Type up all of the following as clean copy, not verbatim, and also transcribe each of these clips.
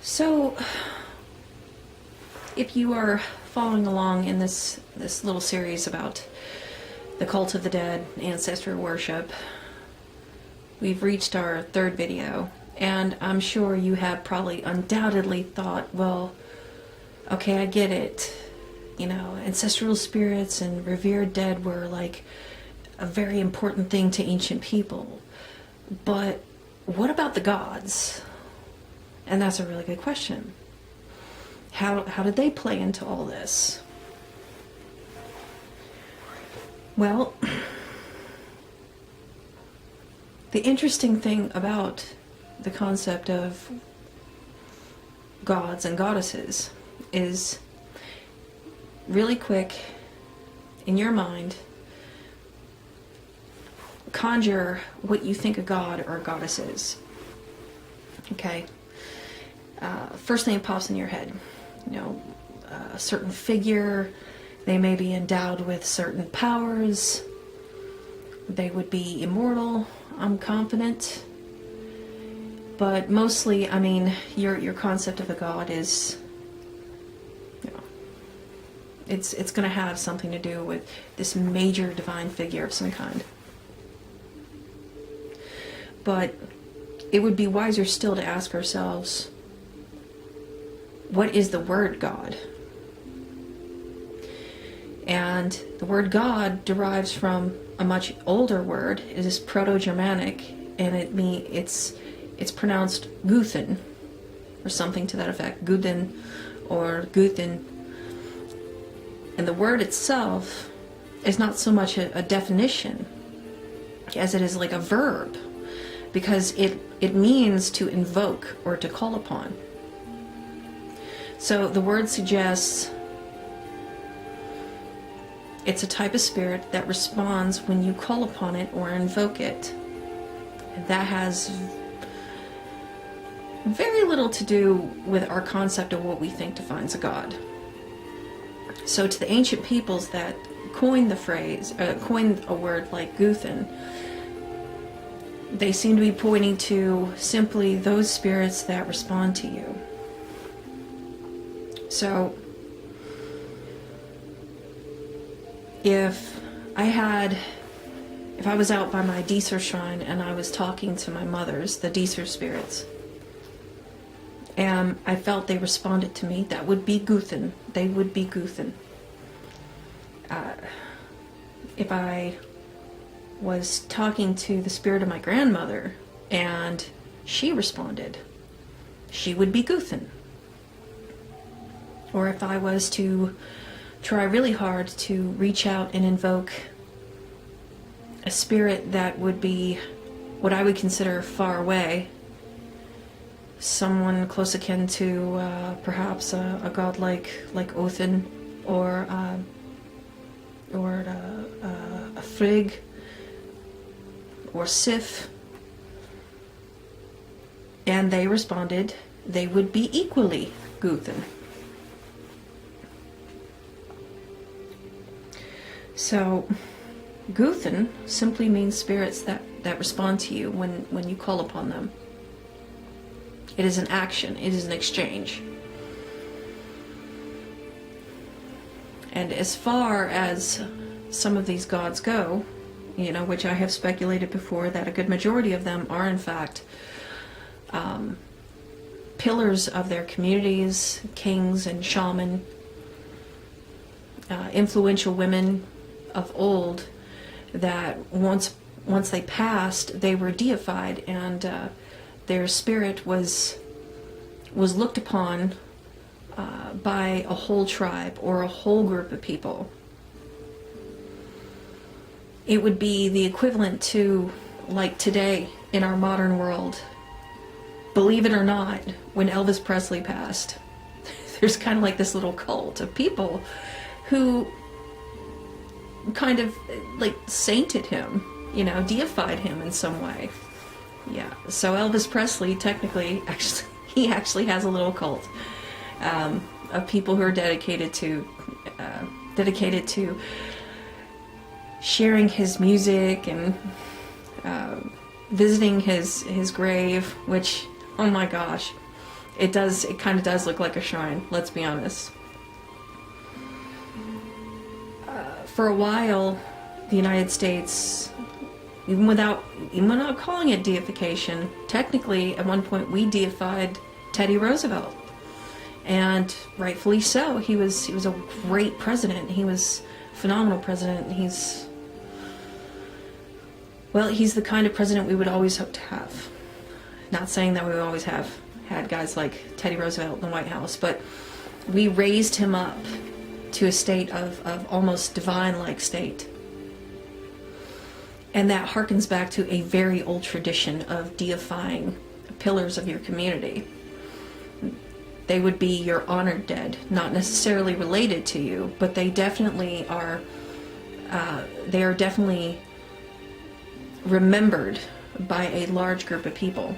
So, if you are following along in this little series about the cult of the dead, ancestor worship, we've reached our third video, and I'm sure you have probably undoubtedly thought, well, okay, I get it. You know, ancestral spirits and revered dead were like a very important thing to ancient people. But what about the gods? And that's a really good question. How did they play into all this? Well, the interesting thing about the concept of gods and goddesses is, really quick, in your mind, conjure what you think a god or a goddess is. Okay? First thing that pops in your head, you know, a certain figure. They may be endowed with certain powers. They would be immortal, I'm confident. But mostly, I mean, your concept of a god is, you know, it's going to have something to do with this major divine figure of some kind. But it would be wiser still to ask ourselves, what is the word God? And the word God derives from a much older word. It is Proto-Germanic, and it's pronounced Guthen, or something to that effect, Guden or Guthen. And the word itself is not so much a definition as it is like a verb, because it means to invoke or to call upon. So the word suggests it's a type of spirit that responds when you call upon it or invoke it. And that has very little to do with our concept of what we think defines a god. So to the ancient peoples that coined the phrase, coined a word like Guthen, they seem to be pointing to simply those spirits that respond to you. So, if I was out by my Deeser shrine and I was talking to my mothers, the Deeser spirits, and I felt they responded to me, that would be Guthen. They would be Guthen. If I was talking to the spirit of my grandmother and she responded, she would be Guthen. Or if I was to try really hard to reach out and invoke a spirit that would be what I would consider far away, someone close akin to perhaps a god like Othin, or a Frigg, or Sif, and they responded, they would be equally Guthen. So, Guthen simply means spirits that respond to you when you call upon them. It is an action, it is an exchange. And as far as some of these gods go, you know, which I have speculated before, that a good majority of them are in fact pillars of their communities, kings and shaman, influential women of old, that once they passed, they were deified, and their spirit was looked upon by a whole tribe or a whole group of people. It would be the equivalent to, like today in our modern world, believe it or not, when Elvis Presley passed, there's kind of like this little cult of people who kind of like sainted him, you know, deified him in some way. Yeah, so Elvis Presley technically, he actually has a little cult of people who are dedicated to sharing his music and visiting his grave, which, oh my gosh, It does. It kind of does look like a shrine. Let's be honest. For a while, the United States, even without calling it deification, technically at one point we deified Teddy Roosevelt, and rightfully so. He was a great president. He was a phenomenal president. He's the kind of president we would always hope to have. Not saying that we would always have had guys like Teddy Roosevelt in the White House, but we raised him up to a state of almost divine-like state. And that harkens back to a very old tradition of deifying pillars of your community. They would be your honored dead, not necessarily related to you, but they definitely are. They are definitely remembered by a large group of people.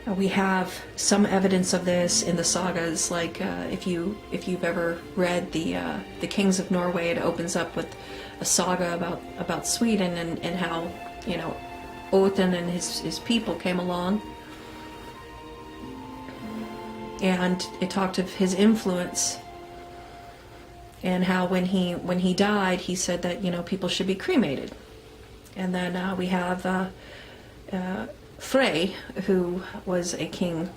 We have some evidence of this in the sagas, like if you've ever read the Kings of Norway, it opens up with a saga about Sweden and how, you know, Odin and his people came along, and it talked of his influence and how when he died, he said that, you know, people should be cremated. And then we have Frey, who was a king,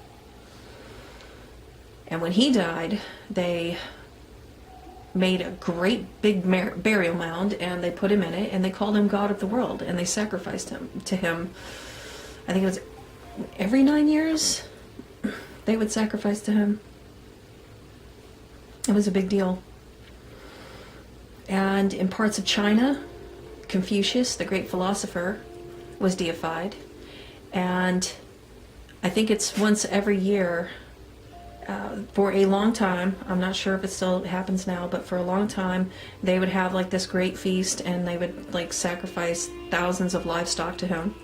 and when he died, they made a great big burial mound, and they put him in it, and they called him God of the World, and they sacrificed him to him. I think it was every 9 years they would sacrifice to him. It was a big deal. And in parts of China, Confucius, the great philosopher, was deified. And I think it's once every year, for a long time. I'm not sure if it still happens now, but for a long time, they would have like this great feast, and they would like sacrifice thousands of livestock to him.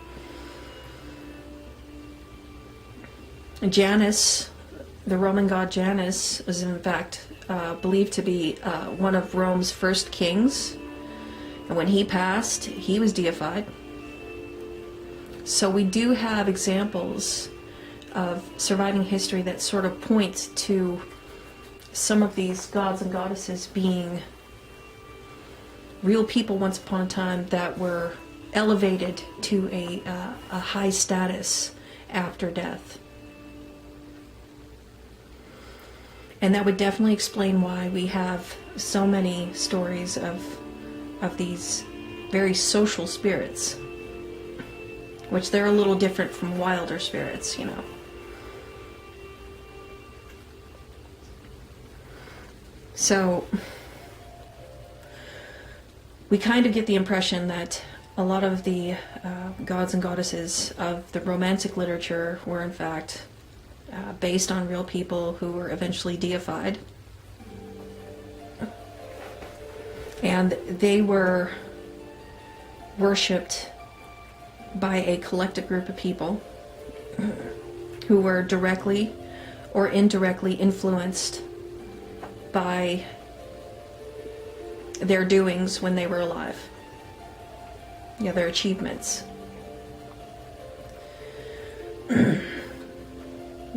Janus, the Roman god Janus, was in fact believed to be one of Rome's first kings. And when he passed, he was deified. So we do have examples of surviving history that sort of point to some of these gods and goddesses being real people once upon a time that were elevated to a high status after death. And that would definitely explain why we have so many stories of these very social spirits, which they're a little different from wilder spirits, you know. So we kind of get the impression that a lot of the gods and goddesses of the Romantic literature were in fact based on real people who were eventually deified. And they were worshipped by a collective group of people who were directly or indirectly influenced by their doings when they were alive. Yeah, their achievements.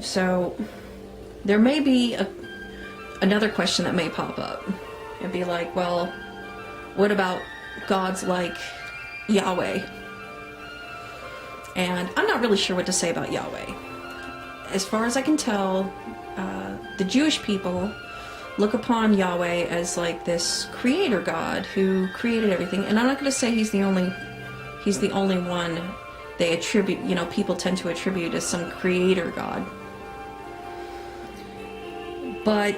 So there may be another question that may pop up. It'd be like, well, what about gods like Yahweh? And I'm not really sure what to say about Yahweh. As far as I can tell, the Jewish people look upon Yahweh as like this creator God who created everything. And I'm not going to say he's the only one they attribute, you know, people tend to attribute as some creator God. But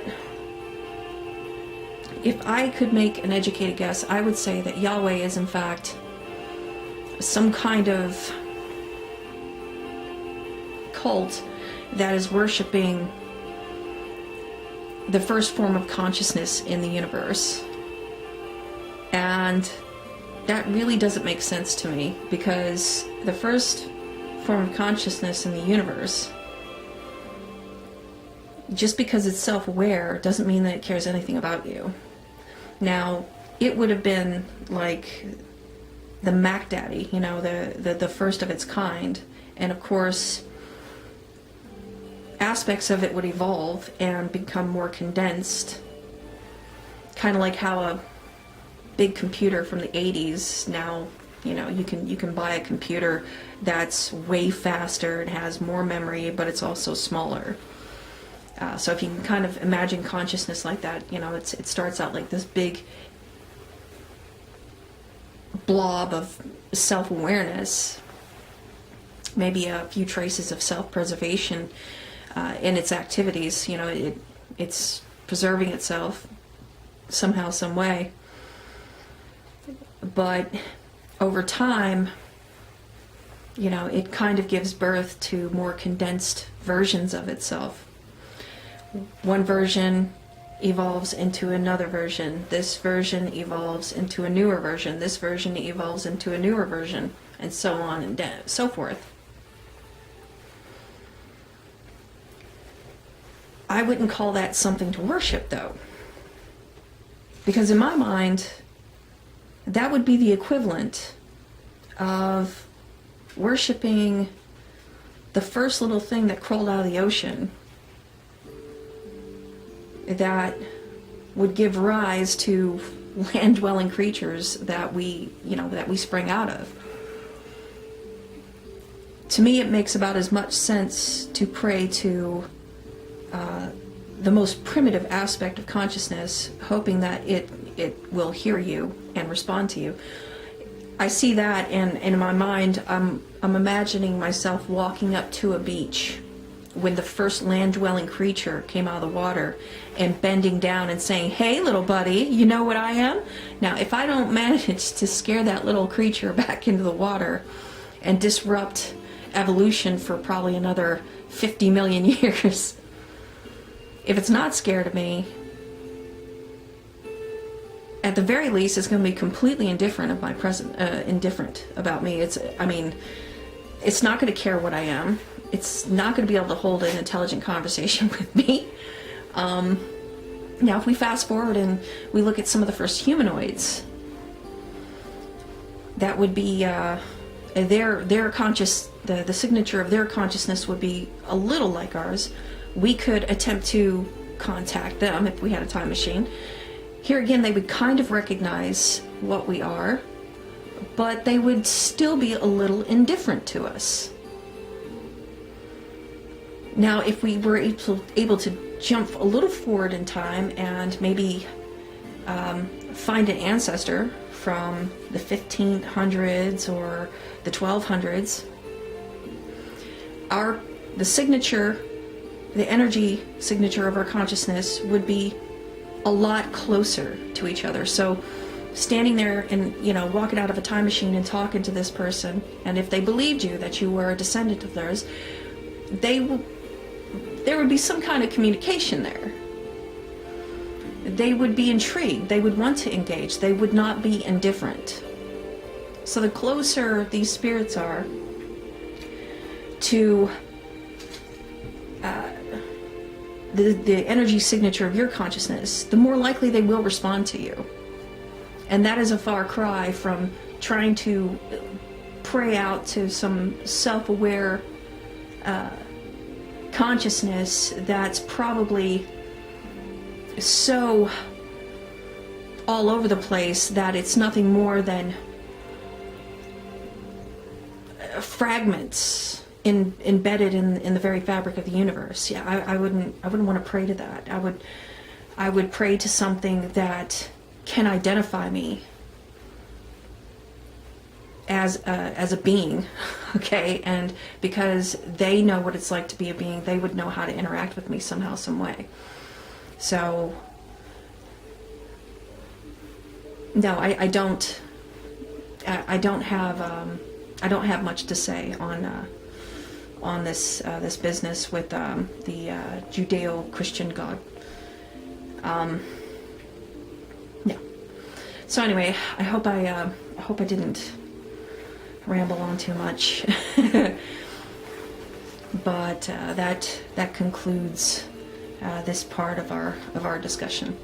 if I could make an educated guess, I would say that Yahweh is in fact some kind of cult that is worshiping the first form of consciousness in the universe. And that really doesn't make sense to me, because the first form of consciousness in the universe, just because it's self-aware doesn't mean that it cares anything about you. Now, it would have been like the Mac Daddy, you know, the first of its kind. And of course, aspects of it would evolve and become more condensed, kind of like how a big computer from the 80s now, you can buy a computer that's way faster and has more memory, but it's also smaller. So if you can kind of imagine consciousness like that, it starts out like this big blob of self-awareness, maybe a few traces of self-preservation in its activities. It's preserving itself somehow, some way. But over time, it kind of gives birth to more condensed versions of itself. One version evolves into another version. This version evolves into a newer version. This version evolves into a newer version, and so on and so forth. I wouldn't call that something to worship, though. Because in my mind, that would be the equivalent of worshiping the first little thing that crawled out of the ocean that would give rise to land-dwelling creatures that we sprang out of. To me, it makes about as much sense to pray to the most primitive aspect of consciousness, hoping that it will hear you and respond to you. I see that, and in my mind, I'm imagining myself walking up to a beach when the first land-dwelling creature came out of the water and bending down and saying, "Hey, little buddy, you know what I am?" Now, if I don't manage to scare that little creature back into the water and disrupt evolution for probably another 50 million years, if it's not scared of me, at the very least, it's going to be completely indifferent of my indifferent about me. It's not going to care what I am. It's not going to be able to hold an intelligent conversation with me. Now, if we fast forward and we look at some of the first humanoids, that would be their conscious. The signature of their consciousness would be a little like ours. We could attempt to contact them if we had a time machine. Here again, they would kind of recognize what we are, but they would still be a little indifferent to us. Now, if we were able to jump a little forward in time and maybe find an ancestor from the 1500s or the 1200s, the signature, the energy signature of our consciousness would be a lot closer to each other. So standing there and walking out of a time machine and talking to this person, and if they believed you that you were a descendant of theirs, there would be some kind of communication there. They would be intrigued. They would want to engage. They would not be indifferent. So the closer these spirits are to the energy signature of your consciousness, the more likely they will respond to you. And that is a far cry from trying to pray out to some self-aware consciousness that's probably so all over the place that it's nothing more than fragments embedded in the very fabric of the universe. Yeah, I wouldn't want to pray to that. I would pray to something that can identify me as a being, okay? And because they know what it's like to be a being, they would know how to interact with me somehow, some way. So, no, I don't have much to say on this business with the Judeo-Christian God. Yeah. So anyway, I hope I didn't ramble on too much. But that concludes this part of our discussion.